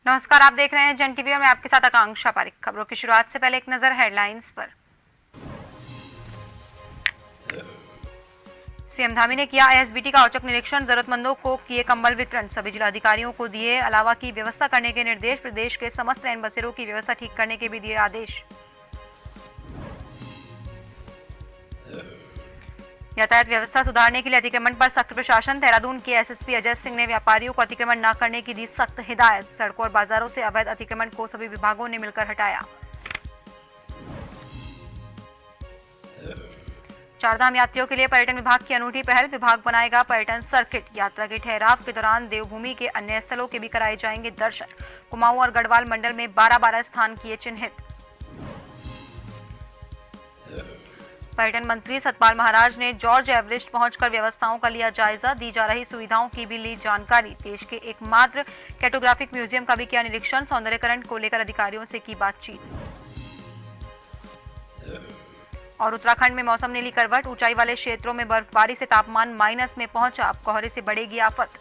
नमस्कार, आप देख रहे हैं जन टीवी और मैं आपके साथ आकांक्षा पारिक। खबरों की शुरुआत से पहले एक नजर हेडलाइंस पर। सीएम धामी ने किया आईएसबीटी का औचक निरीक्षण, जरूरतमंदों को किए कंबल वितरण, सभी जिलाधिकारियों को दिए अलावा की व्यवस्था करने के निर्देश, प्रदेश के समस्त रैन बसेरों की व्यवस्था ठीक करने के भी दिए आदेश। यातायात व्यवस्था सुधारने के लिए अतिक्रमण पर सख्त प्रशासन, देहरादून के एसएसपी अजय सिंह ने व्यापारियों को अतिक्रमण न करने की दी सख्त हिदायत, सड़कों और बाजारों से अवैध अतिक्रमण को सभी विभागों ने मिलकर हटाया। चारधाम यात्रियों के लिए पर्यटन विभाग की अनूठी पहल, विभाग बनाएगा पर्यटन सर्किट, यात्रा के ठहराव के दौरान देवभूमि के अन्य स्थलों के भी कराए जाएंगे दर्शन, कुमाऊं और गढ़वाल मंडल में 12-12 स्थान किए चिन्हित। पर्यटन मंत्री सतपाल महाराज ने जॉर्ज एवरेस्ट पहुंचकर व्यवस्थाओं का लिया जायजा, दी जा रही सुविधाओं की भी ली जानकारी, देश के एकमात्र कैटोग्राफिक म्यूजियम का भी किया निरीक्षण, सौंदर्यकरण को लेकर अधिकारियों से की बातचीत। और उत्तराखंड में मौसम ने ली करवट, ऊंचाई वाले क्षेत्रों में बर्फबारी से तापमान माइनस में पहुंचा, अब कोहरे से बढ़ेगी आफत।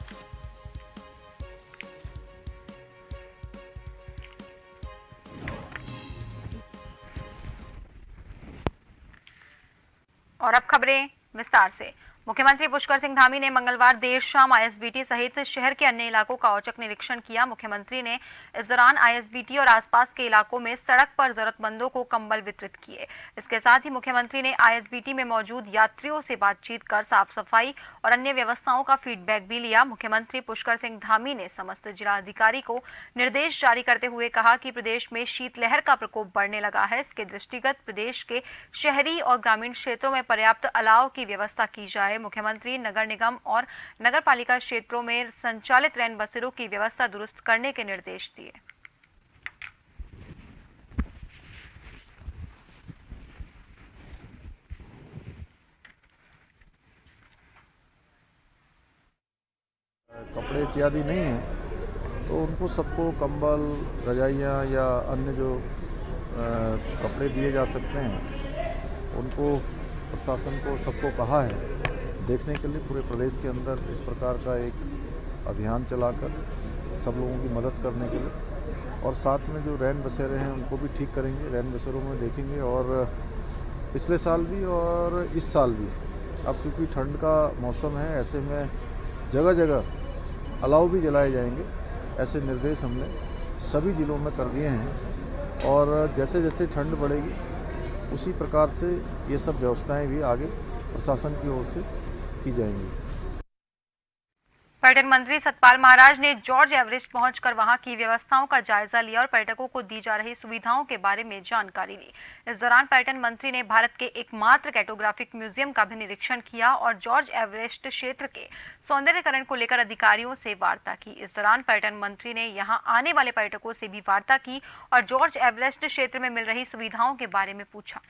और अब खबरें विस्तार से। मुख्यमंत्री पुष्कर सिंह धामी ने मंगलवार देर शाम आईएसबीटी सहित शहर के अन्य इलाकों का औचक निरीक्षण किया। मुख्यमंत्री ने इस दौरान आईएसबीटी और आसपास के इलाकों में सड़क पर जरूरतमंदों को कंबल वितरित किए। इसके साथ ही मुख्यमंत्री ने आईएसबीटी में मौजूद यात्रियों से बातचीत कर साफ सफाई और अन्य व्यवस्थाओं का फीडबैक भी लिया। मुख्यमंत्री पुष्कर सिंह धामी ने समस्त जिलाधिकारी को निर्देश जारी करते हुए कहा कि प्रदेश में शीतलहर का प्रकोप बढ़ने लगा है, इसके दृष्टिगत प्रदेश के शहरी और ग्रामीण क्षेत्रों में पर्याप्त अलाव की व्यवस्था की जाए। मुख्यमंत्री नगर निगम और नगर पालिका क्षेत्रों में संचालित रैन बसेरों की व्यवस्था दुरुस्त करने के निर्देश दिए। कपड़े इत्यादि नहीं हैं तो उनको सबको कंबल, रजाइयाँ या अन्य जो कपड़े दिए जा सकते हैं उनको प्रशासन को सबको कहा है देखने के लिए। पूरे प्रदेश के अंदर इस प्रकार का एक अभियान चलाकर सब लोगों की मदद करने के लिए, और साथ में जो रैन बसेरे हैं उनको भी ठीक करेंगे, रैन बसेरों में देखेंगे। और पिछले साल भी और इस साल भी अब चूँकि ठंड का मौसम है, ऐसे में जगह जगह अलाव भी जलाए जाएंगे, ऐसे निर्देश हमने सभी ज़िलों में कर दिए हैं। और जैसे जैसे ठंड बढ़ेगी उसी प्रकार से ये सब व्यवस्थाएं भी आगे प्रशासन की ओर से की जाएंगी। पर्यटन मंत्री सतपाल महाराज ने जॉर्ज एवरेस्ट पहुंचकर वहां की व्यवस्थाओं का जायजा लिया और पर्यटकों को दी जा रही सुविधाओं के बारे में जानकारी ली। इस दौरान पर्यटन मंत्री ने भारत के एकमात्र कैटोग्राफिक म्यूजियम का भी निरीक्षण किया और जॉर्ज एवरेस्ट क्षेत्र के सौंदर्यकरण को लेकर अधिकारियों से वार्ता की। इस दौरान पर्यटन मंत्री ने यहां आने वाले पर्यटकों से भी वार्ता की और जॉर्ज एवरेस्ट क्षेत्र में मिल रही सुविधाओं के बारे में पूछा।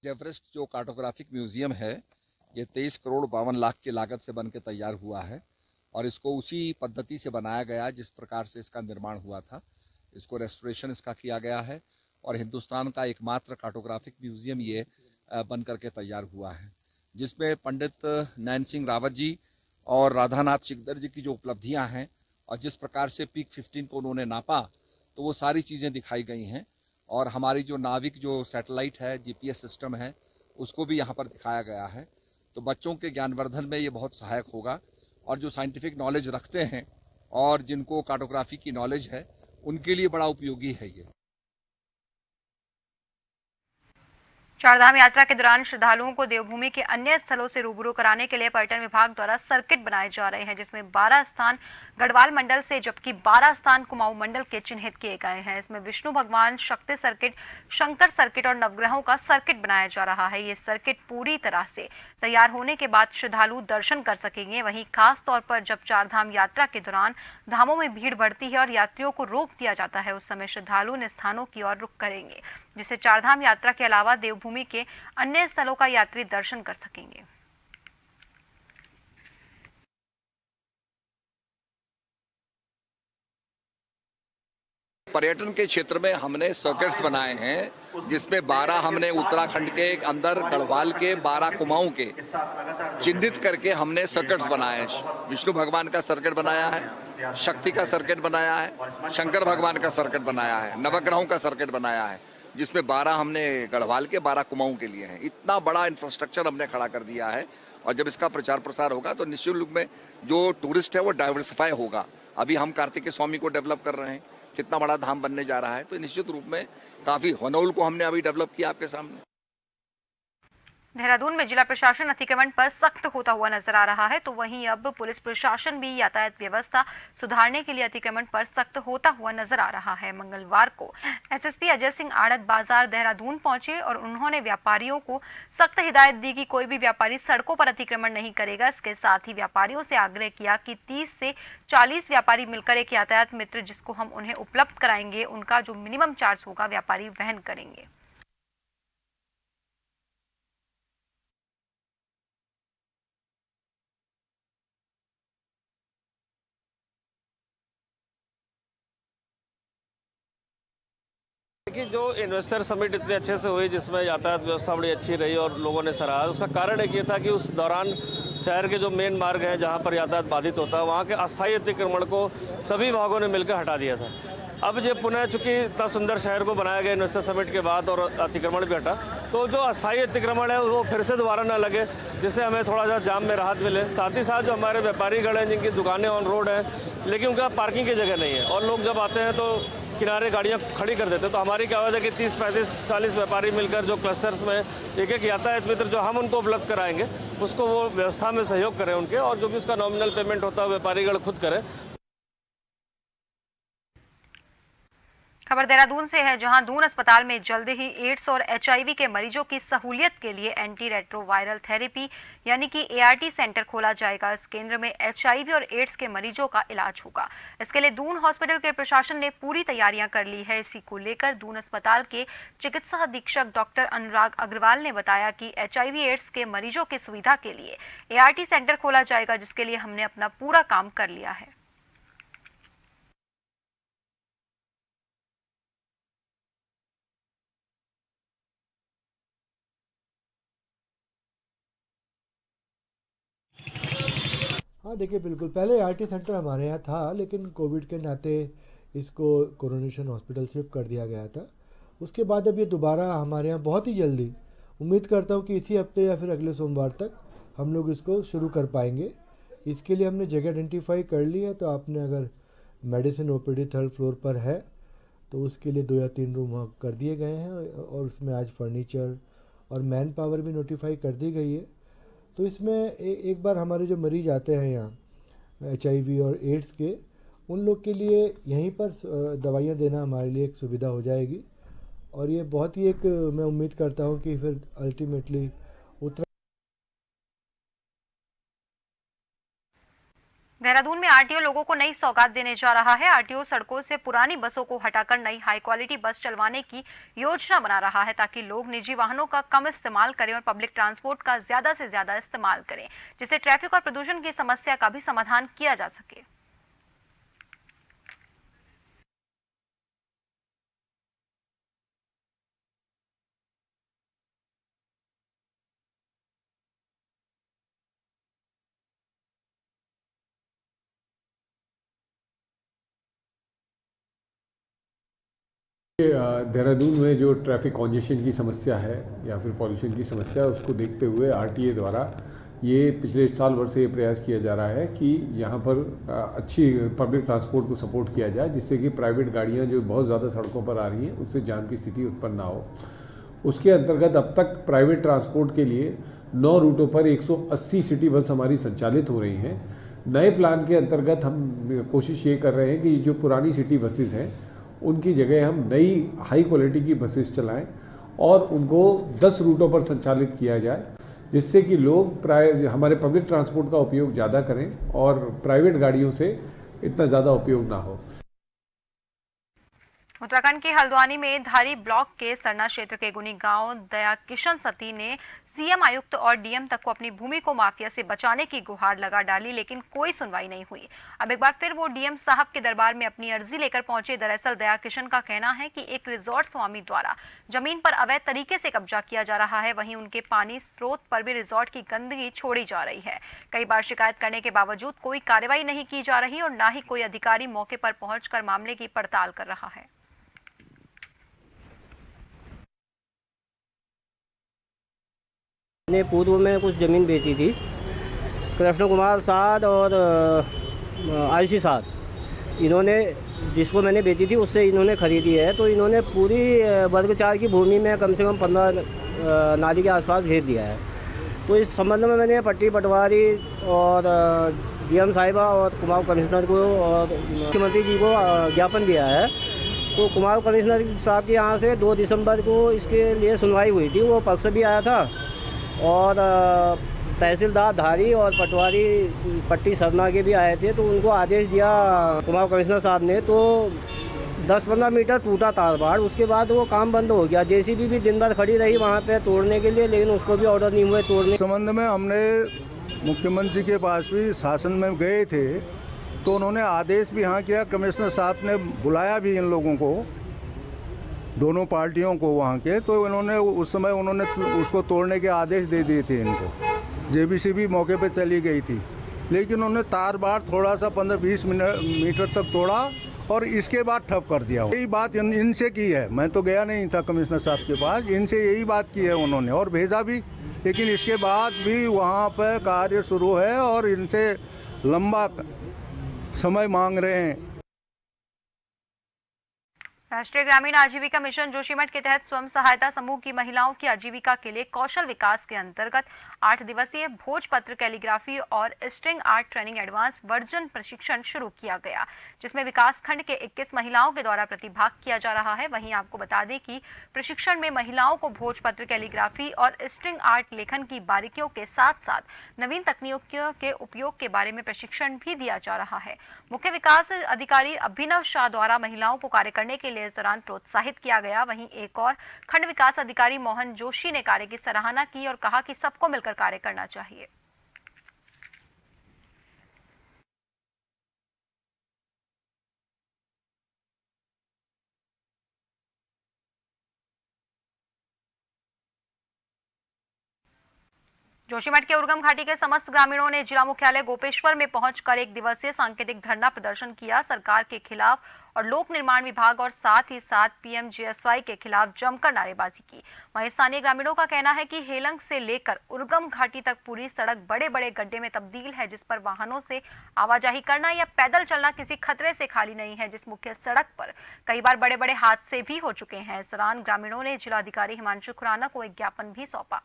एवरेस्ट जो कार्टोग्राफिक म्यूजियम है, ये 23 करोड़ 52 लाख की लागत से बन के तैयार हुआ है और इसको उसी पद्धति से बनाया गया जिस प्रकार से इसका निर्माण हुआ था। इसको रेस्टोरेशन इसका किया गया है और हिंदुस्तान का एकमात्र कार्टोग्राफिक म्यूजियम ये बन करके तैयार हुआ है, जिसमें पंडित नैन सिंह रावत जी और राधानाथ सिकदर जी की जो उपलब्धियाँ हैं और जिस प्रकार से पीक 15 को उन्होंने नापा, तो वो सारी चीज़ें दिखाई गई हैं। और हमारी जो नाविक जो सैटेलाइट है, जीपीएस सिस्टम है, उसको भी यहाँ पर दिखाया गया है। तो बच्चों के ज्ञानवर्धन में ये बहुत सहायक होगा और जो साइंटिफिक नॉलेज रखते हैं और जिनको कार्टोग्राफी की नॉलेज है, उनके लिए बड़ा उपयोगी है ये। चारधाम यात्रा के दौरान श्रद्धालुओं को देवभूमि के अन्य स्थलों से रूबरू कराने के लिए पर्यटन विभाग द्वारा सर्किट बनाए जा रहे हैं, जिसमें 12 स्थान गढ़वाल मंडल से जबकि 12 स्थान कुमाऊं मंडल के चिन्हित किए गए हैं। इसमें विष्णु भगवान, शक्ति सर्किट, शंकर सर्किट और नवग्रहों का सर्किट बनाया जा रहा है। ये सर्किट पूरी तरह से तैयार होने के बाद श्रद्धालु दर्शन कर सकेंगे। वहीं खास तौर पर जब चारधाम यात्रा के दौरान धामों में भीड़ बढ़ती है और यात्रियों को रोक दिया जाता है, उस समय श्रद्धालु इन स्थानों की ओर रुख करेंगे, जिससे चारधाम यात्रा के अलावा देवभूमि के अन्य स्थलों का यात्री दर्शन कर सकेंगे। पर्यटन के क्षेत्र में हमने सर्किट्स बनाए हैं, जिसमें 12 हमने उत्तराखंड के अंदर गढ़वाल के 12 कुमाऊं के चिन्हित करके हमने सर्किट्स बनाए हैं। विष्णु भगवान का सर्किट बनाया है, शक्ति का सर्किट बनाया है, शंकर भगवान का सर्किट बनाया है, नवग्रहों का सर्किट बनाया है, जिसमें 12 हमने गढ़वाल के 12 कुमाऊं के लिए हैं। इतना बड़ा इंफ्रास्ट्रक्चर हमने खड़ा कर दिया है और जब इसका प्रचार प्रसार होगा तो निश्चित रूप में जो टूरिस्ट है वो डाइवर्सिफाई होगा। अभी हम कार्तिकेय स्वामी को डेवलप कर रहे हैं, कितना बड़ा धाम बनने जा रहा है, तो निश्चित रूप में काफी हनौल को हमने अभी डेवलप किया आपके सामने। देहरादून में जिला प्रशासन अतिक्रमण पर सख्त होता हुआ नजर आ रहा है, तो वहीं अब पुलिस प्रशासन भी यातायात व्यवस्था सुधारने के लिए अतिक्रमण पर सख्त होता हुआ नजर आ रहा है। मंगलवार को एसएसपी अजय सिंह आड़त बाजार देहरादून पहुंचे और उन्होंने व्यापारियों को सख्त हिदायत दी कि कोई भी व्यापारी सड़कों पर अतिक्रमण नहीं करेगा। इसके साथ ही व्यापारियों से आग्रह किया कि 30 से 40 व्यापारी मिलकर एक यातायात मित्र जिसको हम उन्हें उपलब्ध कराएंगे, उनका जो मिनिमम चार्ज होगा व्यापारी वहन करेंगे। देखिए, जो इन्वेस्टर समिट इतने अच्छे से हुई, जिसमें यातायात व्यवस्था बड़ी अच्छी रही और लोगों ने सराहा, उसका कारण एक ये था कि उस दौरान शहर के जो मेन मार्ग हैं जहां पर यातायात बाधित होता है, वहां के अस्थायी अतिक्रमण को सभी भागों ने मिलकर हटा दिया था। अब ये पुनः चूंकि इतना सुंदर शहर को बनाया गया इन्वेस्टर समिट के बाद और अतिक्रमण भी हटा, तो जो अस्थायी अतिक्रमण है वो फिर से दोबारा ना लगे, जिससे हमें थोड़ा सा जाम में राहत मिले। साथ ही साथ जो हमारे व्यापारी गण हैं जिनकी दुकानें ऑन रोड हैं, लेकिन उनका पार्किंग की जगह नहीं है और लोग जब आते हैं तो किनारे गाड़ियां खड़ी कर देते हैं, तो हमारी क्या वजह है कि 30, 35, 40 व्यापारी मिलकर जो क्लस्टर्स में एक एक यातायात मित्र जो हम उनको उपलब्ध कराएंगे, उसको वो व्यवस्था में सहयोग करें उनके, और जो भी उसका नॉमिनल पेमेंट होता है व्यापारीगण खुद करें। खबर देहरादून से है, जहां दून अस्पताल में जल्द ही एड्स और एचआईवी के मरीजों की सहूलियत के लिए एंटी रेट्रोवायरल थेरेपी यानी कि एआरटी सेंटर खोला जाएगा। इस केंद्र में एचआईवी और एड्स के मरीजों का इलाज होगा। इसके लिए दून हॉस्पिटल के प्रशासन ने पूरी तैयारियां कर ली है। इसी को लेकर दून अस्पताल के चिकित्सा अधीक्षक डॉक्टर अनुराग अग्रवाल ने बताया कि एचआईवी एड्स के मरीजों की सुविधा के लिए एआरटी सेंटर खोला जाएगा, जिसके लिए हमने अपना पूरा काम कर लिया है। हाँ देखिए, बिल्कुल पहले आरटी सेंटर हमारे यहाँ था, लेकिन कोविड के नाते इसको कोरोनेशन हॉस्पिटल शिफ्ट कर दिया गया था। उसके बाद अब ये दोबारा हमारे यहाँ बहुत ही जल्दी, उम्मीद करता हूँ कि इसी हफ्ते या फिर अगले सोमवार तक हम लोग इसको शुरू कर पाएंगे। इसके लिए हमने जगह आइडेंटिफाई कर ली है, तो आपने अगर मेडिसिन ओपीडी 3rd फ्लोर पर है तो उसके लिए 2 या 3 रूम कर दिए गए हैं और उसमें आज फर्नीचर और मैन पावर भी नोटिफाई कर दी गई है। तो इसमें एक बार हमारे जो मरीज आते हैं यहाँ एचआईवी और एड्स के, उन लोग के लिए यहीं पर दवाइयाँ देना हमारे लिए एक सुविधा हो जाएगी और ये बहुत ही एक, मैं उम्मीद करता हूँ कि फिर अल्टीमेटली देहरादून में आरटीओ लोगों को नई सौगात देने जा रहा है। आरटीओ सड़कों से पुरानी बसों को हटाकर नई हाई क्वालिटी बस चलवाने की योजना बना रहा है, ताकि लोग निजी वाहनों का कम इस्तेमाल करें और पब्लिक ट्रांसपोर्ट का ज्यादा से ज्यादा इस्तेमाल करें, जिससे ट्रैफिक और प्रदूषण की समस्या का भी समाधान किया जा सके। देहरादून में जो ट्रैफिक कॉन्जेशन की समस्या है या फिर पॉल्यूशन की समस्या है, उसको देखते हुए आरटीए द्वारा ये पिछले साल भर से ये प्रयास किया जा रहा है कि यहाँ पर अच्छी पब्लिक ट्रांसपोर्ट को सपोर्ट किया जाए, जिससे कि प्राइवेट गाड़ियाँ जो बहुत ज़्यादा सड़कों पर आ रही हैं उससे जाम की स्थिति उत्पन्न ना हो। उसके अंतर्गत अब तक प्राइवेट ट्रांसपोर्ट के लिए 9 रूटों पर 180 सिटी बस हमारी संचालित हो रही हैं। नए प्लान के अंतर्गत हम कोशिश ये कर रहे हैं कि जो पुरानी सिटी बसेस हैं उनकी जगह हम नई हाई क्वालिटी की बसेस चलाएं और उनको 10 रूटों पर संचालित किया जाए, जिससे कि लोग हमारे पब्लिक ट्रांसपोर्ट का उपयोग ज़्यादा करें और प्राइवेट गाड़ियों से इतना ज़्यादा उपयोग ना हो। उत्तराखंड के हल्द्वानी में धारी ब्लॉक के सरना क्षेत्र के गुनी गांव दया किशन सती ने सीएम आयुक्त और डीएम तक को अपनी भूमि को माफिया से बचाने की गुहार लगा डाली, लेकिन कोई सुनवाई नहीं हुई। अब एक बार फिर वो डीएम साहब के दरबार में अपनी अर्जी लेकर पहुंचे। दरअसल दया किशन का कहना है कि एक रिजॉर्ट स्वामी द्वारा जमीन पर अवैध तरीके से कब्जा किया जा रहा है, वहीं उनके पानी स्रोत पर भी रिजॉर्ट की गंदगी छोड़ी जा रही है। कई बार शिकायत करने के बावजूद कोई कार्रवाई नहीं की जा रही और न ही कोई अधिकारी मौके पर पहुंचकर मामले की पड़ताल कर रहा है। मैंने पूर्व में कुछ ज़मीन बेची थी। कृष्ण कुमार साध और आयुषी साध, इन्होंने जिसको मैंने बेची थी उससे इन्होंने ख़रीदी है। तो इन्होंने पूरी वर्ग 4 की भूमि में कम से कम 15 नाली के आसपास घेर दिया है। तो इस संबंध में मैंने पट्टी पटवारी और डीएम साहिबा और कुमाऊं कमिश्नर को और मुख्यमंत्री जी को ज्ञापन दिया है। तो कुमाऊं कमिश्नर साहब के यहाँ से 2 दिसंबर को इसके लिए सुनवाई हुई थी। वो पक्ष भी आया था और तहसीलदार धारी और पटवारी पट्टी सरना के भी आए थे। तो उनको आदेश दिया कुमाऊं कमिश्नर साहब ने, तो 10-15 मीटर टूटा तार बाड़। उसके बाद वो काम बंद हो गया। जेसीबी भी दिन भर खड़ी रही वहाँ पे तोड़ने के लिए, लेकिन उसको भी ऑर्डर नहीं हुए तोड़ने। संबंध में हमने मुख्यमंत्री के पास भी शासन में गए थे, तो उन्होंने आदेश भी हाँ किया। कमिश्नर साहब ने बुलाया भी इन लोगों को, दोनों पार्टियों को वहाँ के। तो इन्होंने उस समय उन्होंने उसको तोड़ने के आदेश दे दिए थे इनको। जेबीसी भी मौके पे चली गई थी, लेकिन उन्होंने तार बाड़ थोड़ा सा 15-20 मीटर तक तोड़ा और इसके बाद ठप कर दिया। यही बात इनसे की है। मैं तो गया नहीं था कमिश्नर साहब के पास, इनसे यही बात की है उन्होंने और भेजा भी। लेकिन इसके बाद भी वहाँ पर कार्य शुरू है और इनसे लंबा समय मांग रहे हैं। राष्ट्रीय ग्रामीण आजीविका मिशन जोशीमठ के तहत स्वयं सहायता समूह की महिलाओं की आजीविका के लिए कौशल विकास के अंतर्गत 8 दिवसीय भोजपत्र कैलीग्राफी और string art training advance version प्रशिक्षण शुरू किया गया, जिसमें विकास खंड के 21 महिलाओं के द्वारा प्रतिभाग किया जा रहा है। वहीं आपको बता दें कि प्रशिक्षण में महिलाओं को भोजपत्र कैलीग्राफी और स्ट्रिंग आर्ट लेखन की बारीकियों के साथ साथ नवीन तकनीकों के उपयोग के बारे में प्रशिक्षण भी दिया जा रहा है। मुख्य विकास अधिकारी अभिनव शाह द्वारा महिलाओं को कार्य करने के इस दौरान प्रोत्साहित किया गया। वहीं एक और खंड विकास अधिकारी मोहन जोशी ने कार्य की सराहना की और कहा कि सबको मिलकर कार्य करना चाहिए। जोशीमठ के उर्गम घाटी के समस्त ग्रामीणों ने जिला मुख्यालय गोपेश्वर में पहुंचकर 1 दिवसीय सांकेतिक धरना प्रदर्शन किया। सरकार के खिलाफ और लोक निर्माण विभाग और साथ ही साथ पीएमजीएसवाई के खिलाफ जमकर नारेबाजी की। वहीं स्थानीय ग्रामीणों का कहना है कि हेलंग से लेकर उर्गम घाटी तक पूरी सड़क बड़े बड़े गड्ढे में तब्दील है, जिस पर वाहनों से आवाजाही करना या पैदल चलना किसी खतरे से खाली नहीं है। जिस मुख्य सड़क पर कई बार बड़े बड़े हादसे भी हो चुके हैं। इस दौरान ग्रामीणों ने जिलाधिकारी हिमांशु खुराना को एक ज्ञापन भी सौंपा।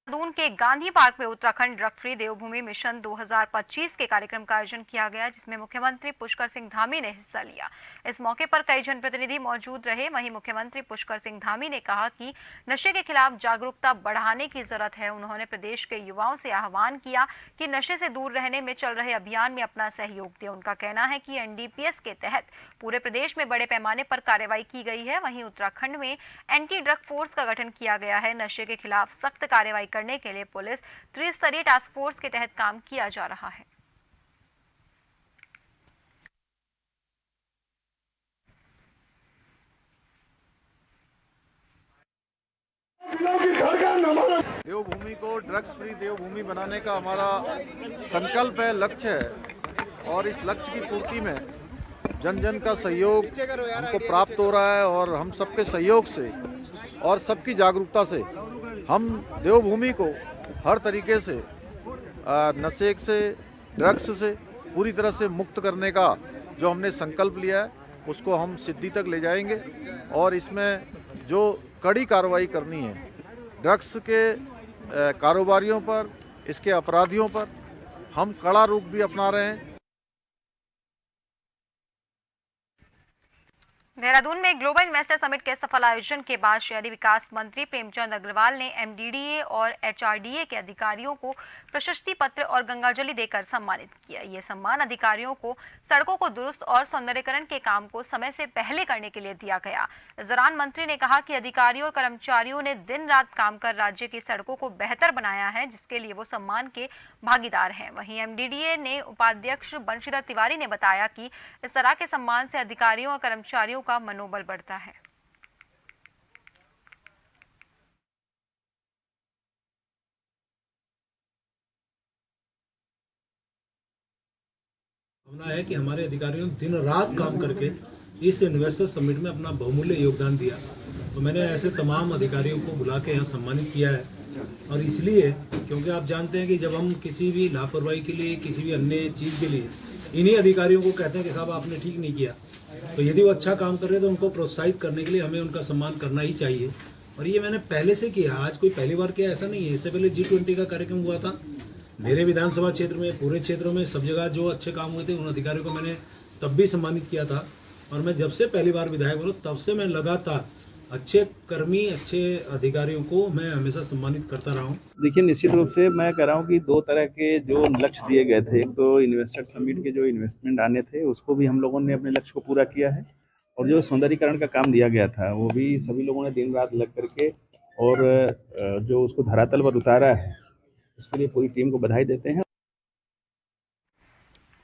देहरादून के गांधी पार्क में उत्तराखंड ड्रग फ्री देवभूमि मिशन 2025 के कार्यक्रम का आयोजन किया गया, जिसमें मुख्यमंत्री पुष्कर सिंह धामी ने हिस्सा लिया। इस मौके पर कई जनप्रतिनिधि मौजूद रहे। वहीं मुख्यमंत्री पुष्कर सिंह धामी ने कहा कि नशे के खिलाफ जागरूकता बढ़ाने की जरूरत है। उन्होंने प्रदेश के युवाओं से आह्वान किया कि नशे से दूर रहने में चल रहे अभियान में अपना सहयोग दें। उनका कहना है कि एनडीपीएस के तहत पूरे प्रदेश में बड़े पैमाने पर कार्रवाई की गई है। वहीं उत्तराखंड में एंटी ड्रग फोर्स का गठन किया गया है। नशे के खिलाफ सख्त कार्रवाई करने के लिए पुलिस त्रिस्तरीय टास्क फोर्स के तहत काम किया जा रहा है। देवभूमि को ड्रग्स फ्री देवभूमि बनाने का हमारा संकल्प है, लक्ष्य है। और इस लक्ष्य की पूर्ति में जन जन का सहयोग हमको प्राप्त हो रहा है और हम सबके सहयोग से और सबकी जागरूकता से हम देवभूमि को हर तरीके से नशे से, ड्रग्स से पूरी तरह से मुक्त करने का जो हमने संकल्प लिया है उसको हम सिद्धि तक ले जाएंगे। और इसमें जो कड़ी कार्रवाई करनी है ड्रग्स के कारोबारियों पर, इसके अपराधियों पर, हम कड़ा रुख भी अपना रहे हैं। देहरादून में ग्लोबल इन्वेस्टर समिट के सफल आयोजन के बाद शहरी विकास मंत्री प्रेमचंद अग्रवाल ने एमडीडीए और एचआरडीए के अधिकारियों को प्रशस्ति पत्र और गंगाजलि देकर सम्मानित किया। ये सम्मान अधिकारियों को सड़कों को दुरुस्त और सौंदर्यीकरण के काम को समय से पहले करने के लिए दिया गया। इस दौरान मंत्री ने कहा कि अधिकारियों और कर्मचारियों ने दिन रात काम कर राज्य की सड़कों को बेहतर बनाया है, जिसके लिए वो सम्मान के भागीदार हैं। वहीं एमडीडीए ने उपाध्यक्ष बंशीधर तिवारी ने बताया कि इस तरह के सम्मान से अधिकारियों और कर्मचारियों का मनोबल बढ़ता है। भावना है कि हमारे अधिकारियों ने दिन रात काम करके इस इन्वेस्टर समिट में अपना बहुमूल्य योगदान दिया। तो मैंने ऐसे तमाम अधिकारियों को बुला के यहाँ सम्मानित किया है, और इसलिए क्योंकि आप जानते हैं कि जब हम किसी भी लापरवाही के लिए, किसी भी अन्य चीज़ के लिए इन्हीं अधिकारियों को कहते हैं कि साहब आपने ठीक नहीं किया, तो यदि वो अच्छा काम कर रहे हैं तो उनको प्रोत्साहित करने के लिए हमें उनका सम्मान करना ही चाहिए। और ये मैंने पहले से किया, आज कोई पहली बार किया ऐसा नहीं है। इससे पहले G20 का कार्यक्रम हुआ था मेरे विधानसभा क्षेत्र में, पूरे क्षेत्रों में सब जगह जो अच्छे काम हुए थे उन अधिकारियों को मैंने तब भी सम्मानित किया था। और मैं जब से पहली बार विधायक बोला तब से मैं लगातार अच्छे कर्मी, अच्छे अधिकारियों को मैं हमेशा सम्मानित करता रहा हूँ। देखिए, निश्चित रूप से मैं कह रहा हूँ कि दो तरह के जो लक्ष्य दिए गए थे, एक तो इन्वेस्टर समिट के जो इन्वेस्टमेंट आने थे उसको भी हम लोगों ने अपने लक्ष्य को पूरा किया है, और जो सौंदर्यीकरण का काम दिया गया था वो भी सभी लोगों ने दिन रात लग करके और जो उसको धरातल पर उतारा है उसके लिए पूरी टीम को बधाई देते हैं।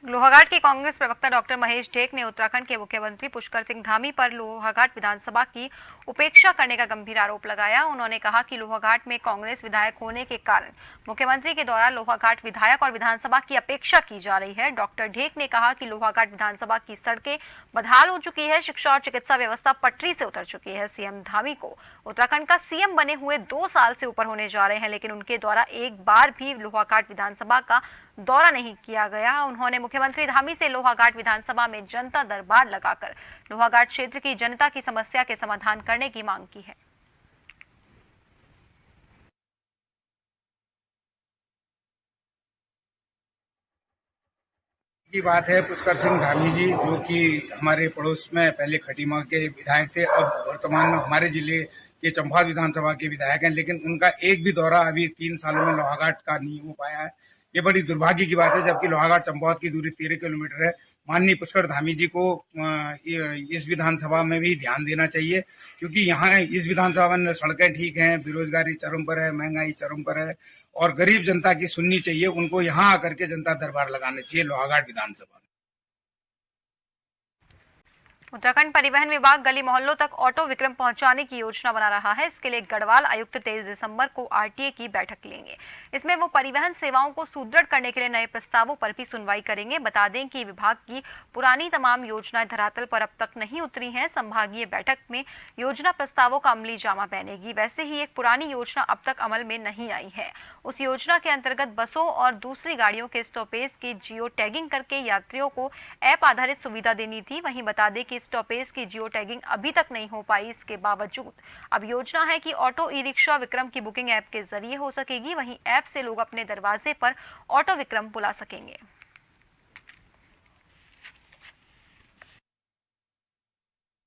लोहाघाट के कांग्रेस प्रवक्ता डॉक्टर महेश ढेक ने उत्तराखंड के मुख्यमंत्री पुष्कर सिंह धामी पर लोहाघाट विधानसभा की उपेक्षा करने का गंभीर आरोप लगाया। उन्होंने कहा कि लोहाघाट में कांग्रेस विधायक होने के कारण मुख्यमंत्री के द्वारा लोहाघाट विधायक और विधानसभा की अपेक्षा की जा रही है। डॉक्टर ढेक ने कहा कि लोहाघाट विधानसभा की सड़कें बदहाल हो चुकी है, शिक्षा और चिकित्सा व्यवस्था पटरी से उतर चुकी है। सीएम धामी को उत्तराखंड का सीएम बने हुए 2 साल से ऊपर होने जा रहे हैं, लेकिन उनके द्वारा एक बार भी लोहाघाट विधानसभा का दौरा नहीं किया गया। उन्होंने मुख्यमंत्री धामी से लोहाघाट विधानसभा में जनता दरबार लगाकर लोहाघाट क्षेत्र की जनता की समस्या के समाधान करने की मांग की है। की बात है पुष्कर सिंह धामी जी, जो कि हमारे पड़ोस में पहले खटीमा के विधायक थे, अब वर्तमान में हमारे जिले के चंपावत विधानसभा के विधायक हैं, लेकिन उनका एक भी दौरा अभी 3 सालों में लोहाघाट का नहीं हो पाया है। ये बड़ी दुर्भाग्य की बात है, जबकि लोहाघाट चंपावत की दूरी 13 किलोमीटर है। माननीय पुष्कर धामी जी को इस विधानसभा में भी ध्यान देना चाहिए, क्योंकि यहाँ इस विधानसभा में सड़कें ठीक हैं, बेरोजगारी चरम पर है, महंगाई चरम पर है, और गरीब जनता की सुननी चाहिए। उनको यहाँ आकर के जनता दरबार लगाना चाहिए लोहाघाट विधानसभा। उत्तराखंड परिवहन विभाग गली मोहल्लों तक ऑटो विक्रम पहुंचाने की योजना बना रहा है। इसके लिए गढ़वाल आयुक्त 23 दिसंबर को आरटीए की बैठक लेंगे। इसमें वो परिवहन सेवाओं को सुदृढ़ करने के लिए नए प्रस्तावों पर भी सुनवाई करेंगे। बता दें कि विभाग की पुरानी तमाम योजनाएं धरातल पर अब तक नहीं उतरी हैं। संभागीय बैठक में योजना प्रस्तावों का अमली जामा पहनेगी। वैसे ही एक पुरानी योजना अब तक अमल में नहीं आई है। उस योजना के अंतर्गत बसों और दूसरी गाड़ियों के स्टॉपेज की जियो टैगिंग करके यात्रियों को ऐप आधारित सुविधा देनी थी। वहीं बता दें कि स्टॉपेज की जियो टैगिंग अभी तक नहीं हो पाई। इसके बावजूद अब योजना है कि ऑटो ई रिक्शा विक्रम की बुकिंग ऐप के जरिए हो सकेगी। वहीं ऐप से लोग अपने दरवाजे पर ऑटो विक्रम बुला सकेंगे।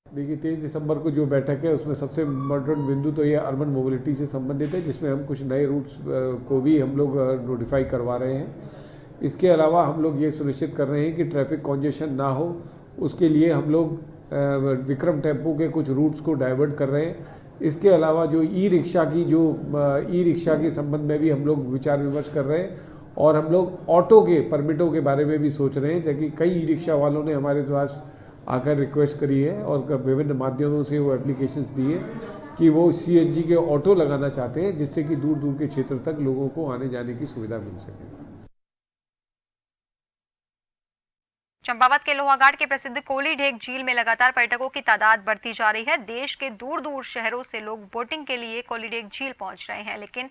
देखिए, 23 दिसंबर को जो बैठक है उसमें सबसे इम्पोर्टेंट बिंदु तो ये अर्बन मोबिलिटी से संबंधित है, जिसमें हम कुछ नए रूट्स को भी हम लोग नोटिफाई करवा रहे हैं। इसके अलावा हम लोग ये सुनिश्चित कर रहे हैं कि ट्रैफिक कॉन्जेशन ना हो, उसके लिए हम लोग विक्रम टेम्पो के कुछ रूट्स को डाइवर्ट कर रहे हैं। इसके अलावा जो ई रिक्शा के संबंध में भी हम लोग विचार विमर्श कर रहे हैं, और हम लोग ऑटो के परमिटों के बारे में भी सोच रहे हैं, जबकि कई ई रिक्शा वालों ने हमारे पास आकर रिक्वेस्ट करी है और विभिन्न माध्यमों से वो एप्लीकेशंस दिए कि वो सीएनजी के ऑटो लगाना चाहते हैं, जिससे कि दूर दूर के क्षेत्र तक लोगों को आने जाने की सुविधा मिल सके। चंपावत के लोहाघाट के प्रसिद्ध कोली ढेक झील में लगातार पर्यटकों की तादाद बढ़ती जा रही है। देश के दूर दूर शहरों से लोग बोटिंग के लिए कोली ढेक झील पहुंच रहे हैं, लेकिन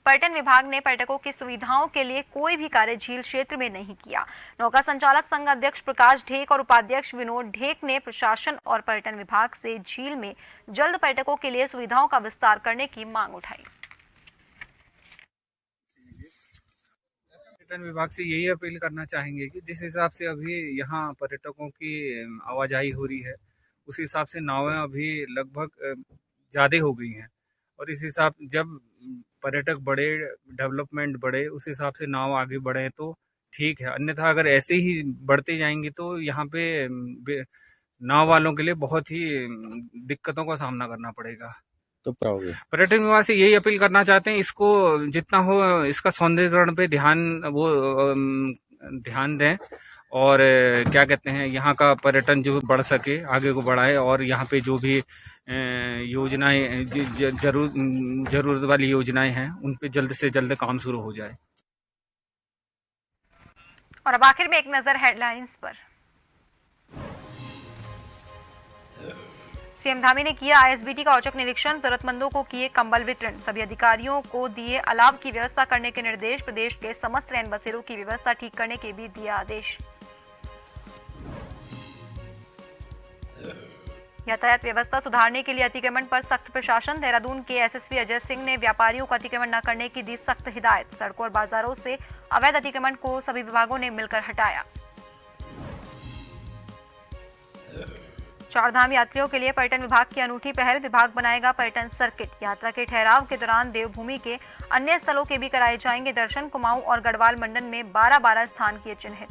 पर्यटन विभाग ने पर्यटकों की सुविधाओं के लिए कोई भी कार्य झील क्षेत्र में नहीं किया। नौका संचालक संघ अध्यक्ष प्रकाश ढेक और उपाध्यक्ष विनोद ढेक ने प्रशासन और पर्यटन विभाग से झील में जल्द पर्यटकों के लिए सुविधाओं का विस्तार करने की मांग उठाई। पर्यटन विभाग से यही अपील करना चाहेंगे कि जिस हिसाब से अभी यहाँ पर्यटकों की आवाजाही हो रही है, उस हिसाब से नावें अभी लगभग ज़्यादा हो गई हैं, और इस हिसाब जब पर्यटक बढ़े, डेवलपमेंट बढ़े, उस हिसाब से नाव आगे बढ़े तो ठीक है। अन्यथा अगर ऐसे ही बढ़ते जाएंगे तो यहाँ पे नाव वालों के लिए बहुत ही दिक्कतों का सामना करना पड़ेगा। तो पाओगे पर्यटन विभाग से यही अपील करना चाहते हैं, इसको जितना हो इसका सौंदर्यीकरण पे ध्यान दें, और क्या कहते हैं, यहाँ का पर्यटन जो बढ़ सके आगे को बढ़ाए, और यहाँ पे जो भी योजनाएं जरूरत वाली योजनाएं हैं उन पे जल्द से जल्द काम शुरू हो जाए। और अब आखिर में एक नजर हेडलाइंस पर। सीएम धामी ने किया आईएसबीटी का औचक निरीक्षण, जरूरतमंदों को किए कंबल वितरण, सभी अधिकारियों को दिए अलाव की व्यवस्था करने के निर्देश, प्रदेश के समस्त रैन बसेरों की व्यवस्था ठीक करने के भी दिया आदेश। यातायात व्यवस्था सुधारने के लिए अतिक्रमण पर सख्त प्रशासन, देहरादून के एसएसपी अजय सिंह ने व्यापारियों को अतिक्रमण न करने की दी सख्त हिदायत, सड़कों और बाजारों से अवैध अतिक्रमण को सभी विभागों ने मिलकर हटाया। चारधाम यात्रियों के लिए पर्यटन विभाग की अनूठी पहल, विभाग बनाएगा पर्यटन सर्किट, यात्रा के ठहराव के दौरान देवभूमि के अन्य स्थलों के भी कराए जाएंगे दर्शन, कुमाऊं और गढ़वाल मंडल में 12-12 स्थान किए चिन्हित।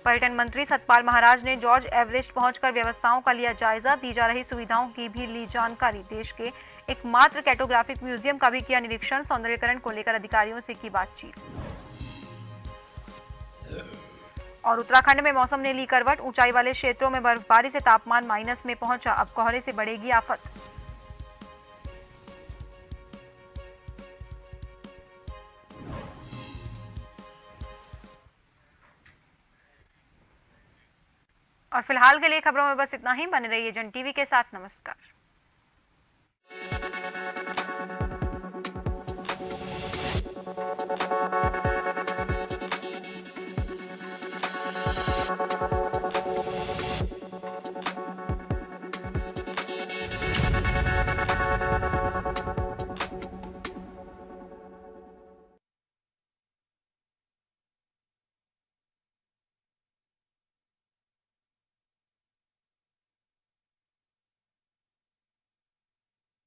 पर्यटन मंत्री सतपाल महाराज ने जॉर्ज एवरेस्ट पहुंचकर व्यवस्थाओं का लिया जायजा, दी जा रही सुविधाओं की भी ली जानकारी, देश के एकमात्र कैटोग्राफिक म्यूजियम का भी किया निरीक्षण, सौंदर्यीकरण को लेकर अधिकारियों से की बातचीत। और उत्तराखंड में मौसम ने ली करवट, ऊंचाई वाले क्षेत्रों में बर्फबारी से तापमान माइनस में पहुंचा, अब कोहरे से बढ़ेगी आफत। और फिलहाल के लिए खबरों में बस इतना ही। बने रहिए जन टीवी के साथ। नमस्कार।